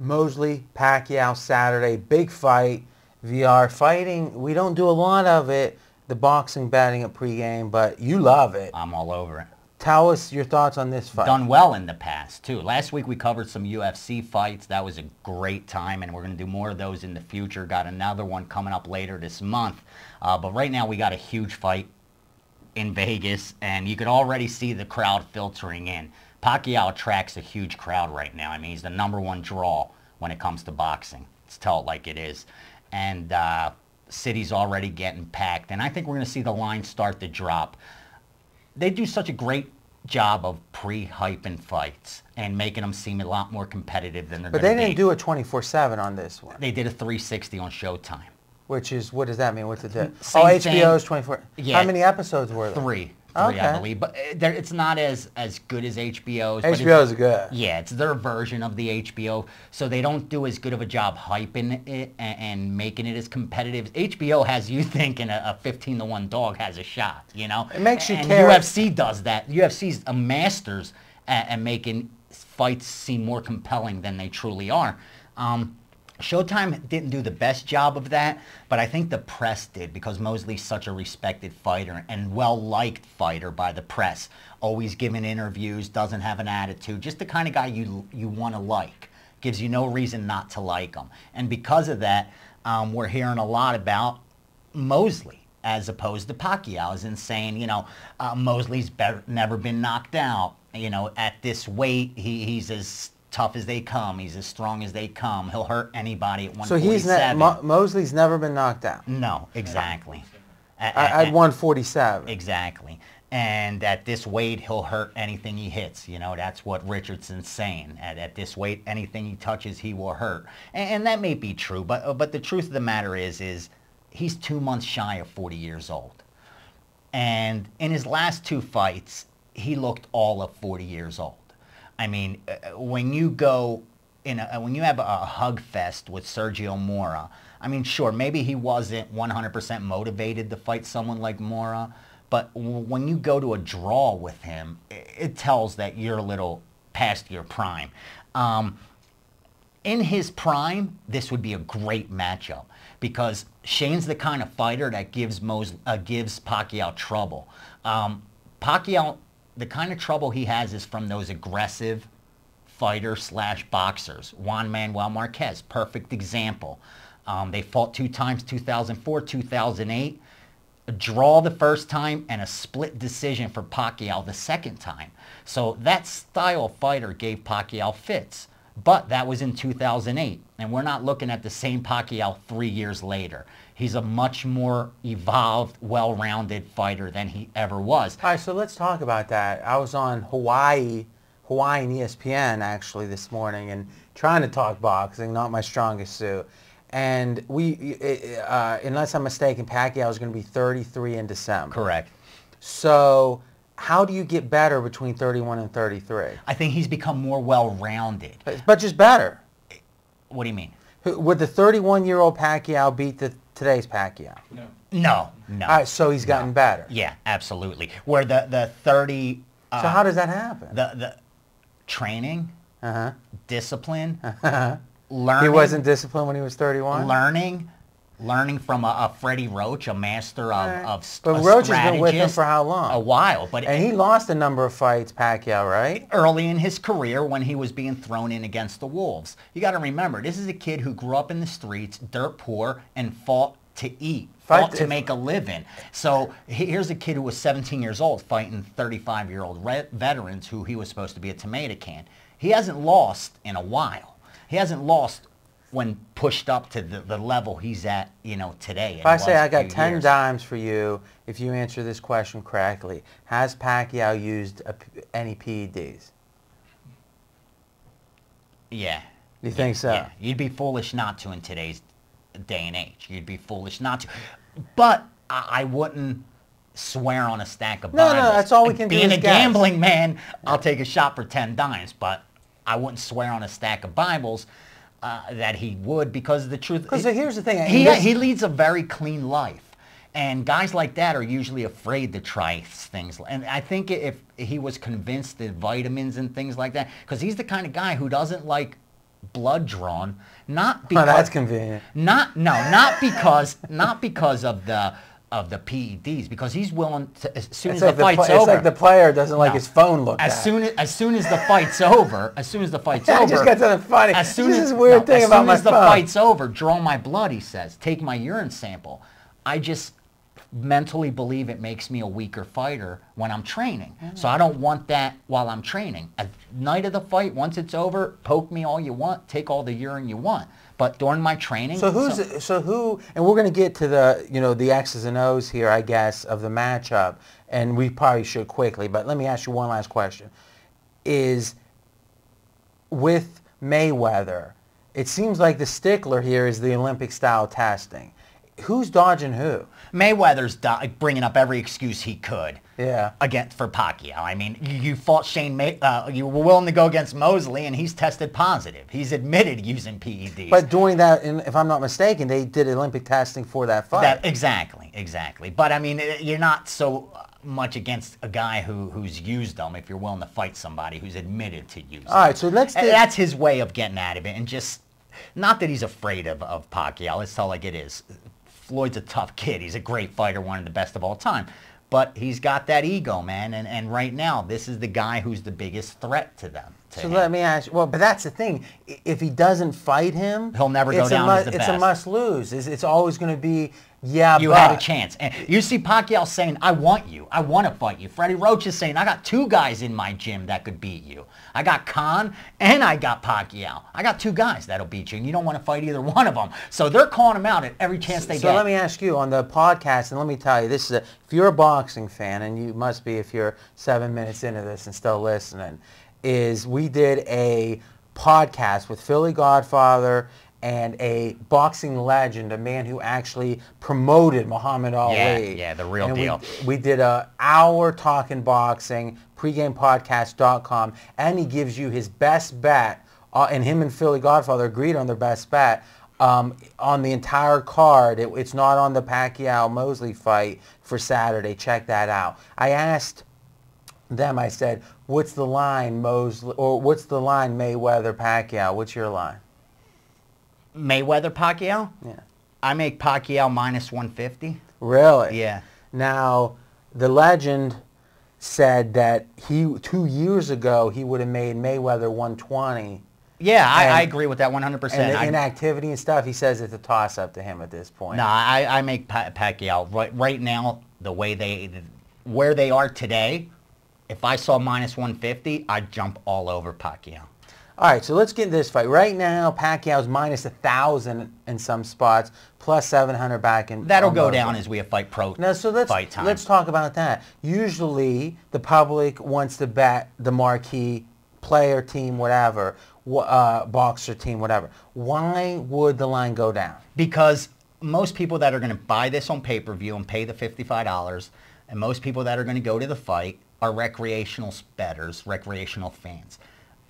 Mosley, Pacquiao, Saturday, big fight. VR fighting, we don't do a lot of it, the boxing betting at pregame, but you love it. I'm all over it. Tell us your thoughts on this fight. Done well in the past, too. Last week we covered some UFC fights. That was a great time, and we're going to do more of those in the future. Got another one coming up later this month. But right now we got a huge fight in Vegas, and you could already see the crowd filtering in. Pacquiao attracts a huge crowd right now. I mean, he's the #1 draw when it comes to boxing. Let's tell it like it is. And city's already getting packed. And I think we're going to see the line start to drop. They do such a great job of pre-hyping fights and making them seem a lot more competitive than they're going to be. But they didn't do a 24/7 on this one. They did a 360 on Showtime. Which is, what does that mean? What's it? Same HBO's 24. Yeah. How many episodes were there? Three, Okay. I believe. But it's not as good as HBO's. HBO's good. Yeah, it's their version of the HBO. So they don't do as good of a job hyping it and making it as competitive. HBO has you thinking a 15-1 dog has a shot, you know? It makes you and care. UFC does that. UFC's a masters at making fights seem more compelling than they truly are. Showtime didn't do the best job of that, but I think the press did because Mosley's such a respected fighter and well-liked fighter by the press. Always giving interviews, doesn't have an attitude, just the kind of guy you want to like. Gives you no reason not to like him. And because of that, we're hearing a lot about Mosley as opposed to Pacquiao, as in saying, you know, Mosley's never been knocked out. You know, at this weight, he's as tough as they come. He's as strong as they come. He'll hurt anybody at 147. So Mosley's never been knocked out. No, exactly. At 147. Exactly. And at this weight, he'll hurt anything he hits. You know, that's what Richardson's saying. At this weight, anything he touches, he will hurt. And that may be true, but the truth of the matter is he's 2 months shy of 40 years old. And in his last 2 fights, he looked all of 40 years old. I mean, when you go when you have a hug fest with Sergio Mora, I mean, sure, maybe he wasn't 100% motivated to fight someone like Mora, but when you go to a draw with him, it tells that you're a little past your prime. In his prime, this would be a great matchup because Shane's the kind of fighter that gives Pacquiao trouble. Pacquiao, the kind of trouble he has is from those aggressive fighter/boxers. Juan Manuel Marquez, perfect example. They fought 2 times, 2004, 2008. A draw the first time and a split decision for Pacquiao the second time. So that style of fighter gave Pacquiao fits. But that was in 2008, and we're not looking at the same Pacquiao 3 years later. He's a much more evolved, well-rounded fighter than he ever was. All right, so let's talk about that. I was on Hawaiian ESPN actually this morning and trying to talk boxing, not my strongest suit. And unless I'm mistaken, Pacquiao is going to be 33 in December. Correct. So how do you get better between 31 and 33? I think he's become more well-rounded. But just better. What do you mean? Would the 31-year-old Pacquiao beat today's Pacquiao? No. No. All right, so he's gotten better. Yeah, absolutely. Where the 30... so how does that happen? The training, discipline, Uh-huh. learning. He wasn't disciplined when he was 31? Learning from a Freddie Roach, a master of But Roach has been with him for how long? A while. And he lost a number of fights, Pacquiao, right? Early in his career when he was being thrown in against the Wolves. You got to remember, this is a kid who grew up in the streets, dirt poor, and fought to eat, fought to make a living. So here's a kid who was 17 years old fighting 35-year-old veterans who he was supposed to be a tomato can. He hasn't lost in a while. He hasn't lost when pushed up to the level he's at, you know, today. If I say I got 10 dimes for you if you answer this question correctly, has Pacquiao used any PEDs? Yeah. You think so? Yeah. You'd be foolish not to in today's day and age. You'd be foolish not to. But I wouldn't swear on a stack of Bibles. No, that's all we can do is Being a guess. gambling man, I'll take a shot for 10 dimes, but I wouldn't swear on a stack of Bibles that he would, because the truth... Because here's the thing. He leads a very clean life. And guys like that are usually afraid to try things. And I think if he was convinced that vitamins and things like that, because he's the kind of guy who doesn't like blood drawn, not Oh, because that's convenient. not because of the PEDs, because he's willing to, as soon as the fight's over. It's like the player doesn't like his phone looked at. As soon as the fight's over, I just got something funny. As soon as this weird thing about my phone. As soon as the fight's over, draw my blood, he says. Take my urine sample. I just mentally believe it makes me a weaker fighter when I'm training. So I don't want that while I'm training. At night of the fight, once it's over, poke me all you want, take all the urine you want. But during my training... So who, and we're going to get to the, the X's and O's here, I guess, of the matchup, and we probably should quickly, but let me ask you one last question. Is, with Mayweather, it seems like the stickler here is the Olympic-style testing. Who's dodging who? Mayweather's bringing up every excuse he could. Yeah. For Pacquiao. I mean, you fought you were willing to go against Mosley, and he's tested positive. He's admitted using PEDs. But during that, if I'm not mistaken, they did Olympic testing for that fight. Exactly. But I mean, you're not so much against a guy who's used them if you're willing to fight somebody who's admitted to use them. All right, so that's his way of getting out of it, and just not that he's afraid of Pacquiao. Let's tell like it is. Floyd's a tough kid. He's a great fighter, one of the best of all time. But he's got that ego, man. And right now, this is the guy who's the biggest threat to them. So let me ask you, well, but that's the thing. If he doesn't fight him, he'll never go down as the best. It's a must-lose. It's always going to be, yeah, you had a chance. And you see Pacquiao saying, I want you. I want to fight you. Freddie Roach is saying, I got two guys in my gym that could beat you. I got Khan and I got Pacquiao. I got two guys that'll beat you, and you don't want to fight either one of them. So they're calling him out at every chance they get. So let me ask you, on the podcast, and let me tell you, this is if you're a boxing fan, and you must be if you're 7 minutes into this and still listening, is we did a podcast with Philly Godfather and a boxing legend, a man who actually promoted Muhammad Ali. Yeah, the real deal. We did an hour talking boxing, pregamepodcast.com, and he gives you his best bet, and him and Philly Godfather agreed on their best bet on the entire card. It's not on the Pacquiao-Mosley fight for Saturday. Check that out. I asked them, I said, what's the line what's the line Mayweather-Pacquiao? What's your line? Mayweather-Pacquiao? Yeah. I make Pacquiao minus 150. Really? Yeah. Now, the legend said that 2 years ago he would have made Mayweather 120. Yeah, I agree with that 100%. And the inactivity and stuff, he says it's a toss-up to him at this point. No, I make Pacquiao. Right now, where they are today, if I saw minus 150, I'd jump all over Pacquiao. All right, so let's get into this fight. Right now, Pacquiao's minus 1,000 in some spots, plus 700 back in. That'll go down as we have fight time. Let's talk about that. Usually, the public wants to bet the marquee player, team, whatever, boxer team, whatever. Why would the line go down? Because most people that are going to buy this on pay-per-view and pay the $55, and most people that are going to go to the fight are recreational bettors, recreational fans.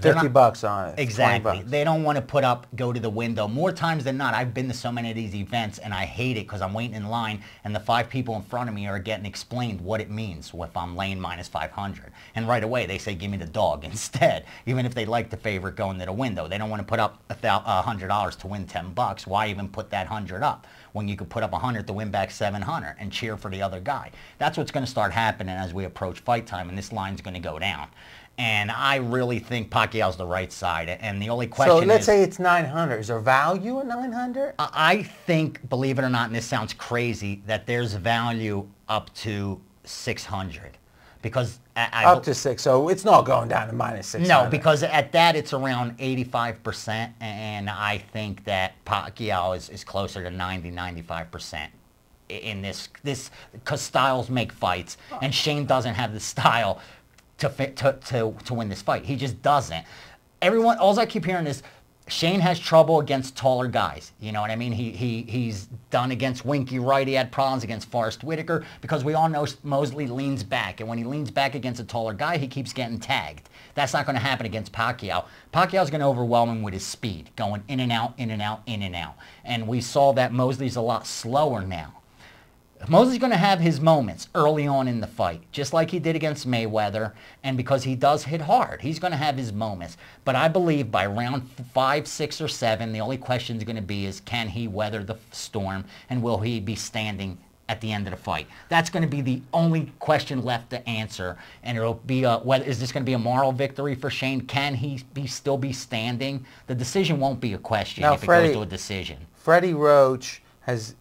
$50 on it. Exactly. They don't want to go to the window. More times than not, I've been to so many of these events, and I hate it because I'm waiting in line, and the 5 people in front of me are getting explained what it means if I'm laying minus 500. And right away, they say, give me the dog instead, even if they like the favorite going to the window. They don't want to put up $100 to win $10. Why even put that 100 up when you could put up 100 to win back 700 and cheer for the other guy? That's what's going to start happening as we approach fight time, and this line's going to go down. And I really think Pacquiao's the right side. And the only question is... So let's say it's 900. Is there value at 900? I think, believe it or not, and this sounds crazy, that there's value up to 600. Because... up to 6. So it's not going down to minus 600. No, because at that it's around 85%. And I think that Pacquiao is closer to 95% in this. Because styles make fights. And Shane doesn't have the style to win this fight. He just doesn't. All I keep hearing is Shane has trouble against taller guys. You know what I mean? He's done against Winky Wright. He had problems against Forrest Whitaker because we all know Mosley leans back. And when he leans back against a taller guy, he keeps getting tagged. That's not going to happen against Pacquiao. Pacquiao's going to overwhelm him with his speed, going in and out, in and out, in and out. And we saw that Mosley's a lot slower now. Mosley's going to have his moments early on in the fight, just like he did against Mayweather, and because he does hit hard, he's going to have his moments. But I believe by round 5, 6, or 7, the only question is going to be is can he weather the storm, and will he be standing at the end of the fight? That's going to be the only question left to answer, and it'll be whether is this going to be a moral victory for Shane? Can he still be standing? The decision won't be a question if it goes to a decision. Freddie Roach has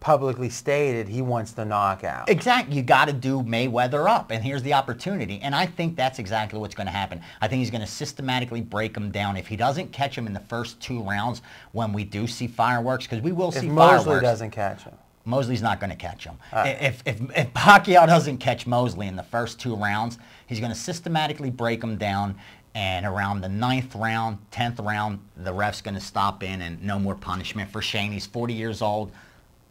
publicly stated he wants the knockout. Exactly. You got to do Mayweather up, and here's the opportunity. And I think that's exactly what's going to happen. I think he's going to systematically break him down. If he doesn't catch him in the first 2 rounds, when we do see fireworks, because we will see fireworks. If Mosley doesn't catch him. Mosley's not going to catch him. If Pacquiao doesn't catch Mosley in the first 2 rounds, he's going to systematically break him down. And around the 9th round, 10th round, the ref's going to stop in and no more punishment for Shane. He's 40 years old.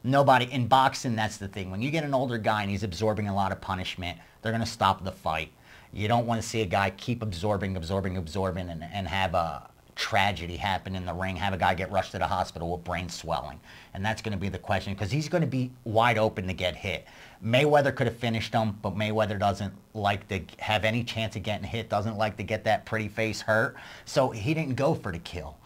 Nobody in boxing, that's the thing. When you get an older guy and he's absorbing a lot of punishment, they're going to stop the fight. You don't want to see a guy keep absorbing, and have a tragedy happen in the ring, have a guy get rushed to the hospital with brain swelling. And that's going to be the question, because he's going to be wide open to get hit. Mayweather could have finished him, but Mayweather doesn't like to have any chance of getting hit, doesn't like to get that pretty face hurt. So he didn't go for the kill.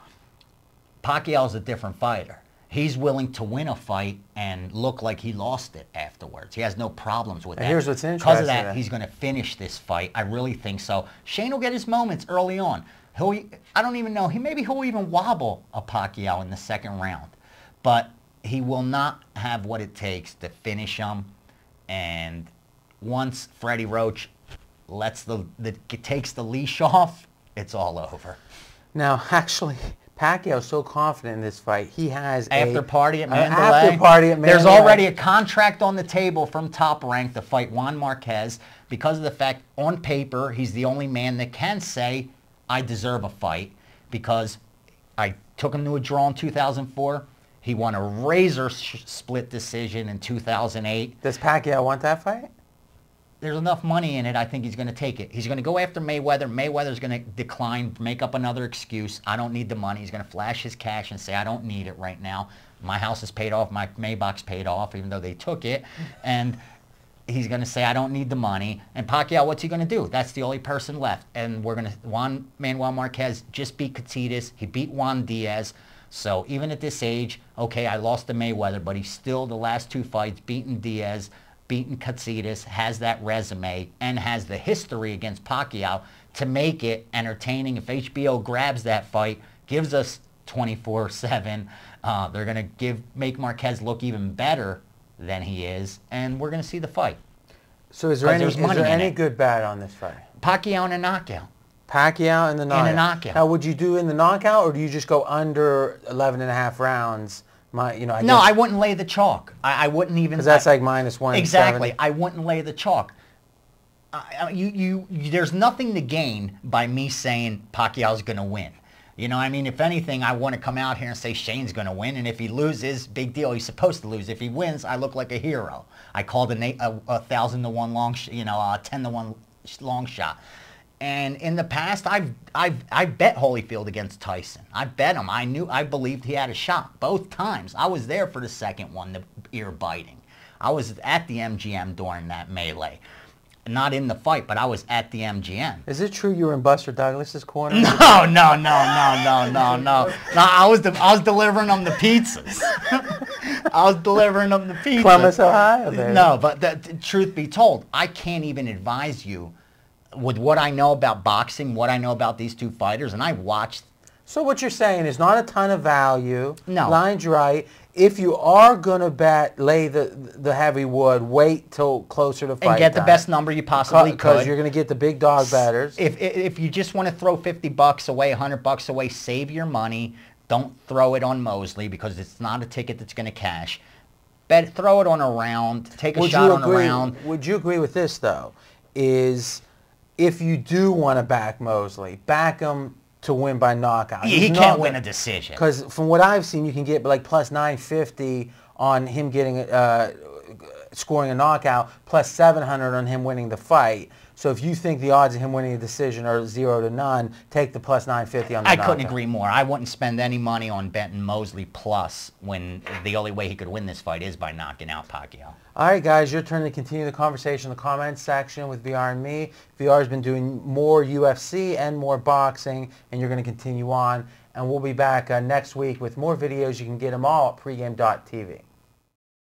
Pacquiao's a different fighter. He's willing to win a fight and look like he lost it afterwards. He has no problems with that. Here's what's interesting. Because of that, he's going to finish this fight. I really think so. Shane will get his moments early on. I don't even know. Maybe he'll even wobble a Pacquiao in the 2nd round. But he will not have what it takes to finish him. And once Freddie Roach takes the leash off, it's all over. Now, actually, Pacquiao's so confident in this fight. He has after party at Mandalay. After party at Mandalay. There's already a contract on the table from Top Rank to fight Juan Marquez because of the fact, on paper, he's the only man that can say, I deserve a fight, because I took him to a draw in 2004. He won a razor split decision in 2008. Does Pacquiao want that fight? There's enough money in it. I think he's going to take it. He's going to go after Mayweather. Mayweather's going to decline, make up another excuse. I don't need the money. He's going to flash his cash and say, I don't need it right now. My house is paid off. My Maybach's paid off, even though they took it. And he's going to say, I don't need the money. And Pacquiao, what's he going to do? That's the only person left. And we're going to, Juan Marquez just beat Katitas. He beat Juan Diaz. So even at this age, okay, I lost to Mayweather, but he's still, the last 2 fights, beaten Diaz, beaten Katsidas, has that resume, and has the history against Pacquiao to make it entertaining. If HBO grabs that fight, gives us 24/7, they're going to make Marquez look even better than he is, and we're going to see the fight. So is there any good bet on this fight? Pacquiao in a knockout. Pacquiao in the knockout. In a knockout. Now, would you do in the knockout, or do you just go under 11.5 rounds? I wouldn't lay the chalk. I wouldn't even. Because that's like -170. Exactly. I wouldn't lay the chalk. There's nothing to gain by me saying Pacquiao's going to win. You know, I mean, if anything, I want to come out here and say Shane's going to win, and if he loses, big deal. He's supposed to lose. If he wins, I look like a hero. I called a 1,000-to-1 long, 10-to-1 long shot. And in the past, I bet Holyfield against Tyson. I bet him. I believed he had a shot both times. I was there for the second one, the ear biting. I was at the MGM during that melee. Not in the fight, but I was at the MGM. Is it true you were in Buster Douglas's corner? No. I was delivering them the pizzas. Columbus, Ohio, baby. No, but the truth be told, I can't even advise you with what I know about boxing, what I know about these 2 fighters, and I watched. So what you're saying is not a ton of value. No. Line's right. If you are going to bet, lay the heavy wood, wait till closer to fight and get the time. best number you possibly could. Because you're going to get the big dog bettors. If you just want to throw $50 away, $100 away, save your money. Don't throw it on Mosley because it's not a ticket that's going to cash. Throw it on a round. Take a shot on a round. Would you agree with this, though? Is if you do want to back Mosley, back him to win by knockout. He can't win a decision. Because from what I've seen, you can get like plus 950 on him getting scoring a knockout, plus 700 on him winning the fight. So if you think the odds of him winning a decision are 0 to none, take the plus 950 on the I knockout. couldn't agree more. I wouldn't spend any money on betting Mosley plus when the only way he could win this fight is by knocking out Pacquiao. All right, guys, your turn to continue the conversation in the comments section with VR and me. VR has been doing more UFC and more boxing, and you're going to continue on. And we'll be back next week with more videos. You can get them all at pregame.tv.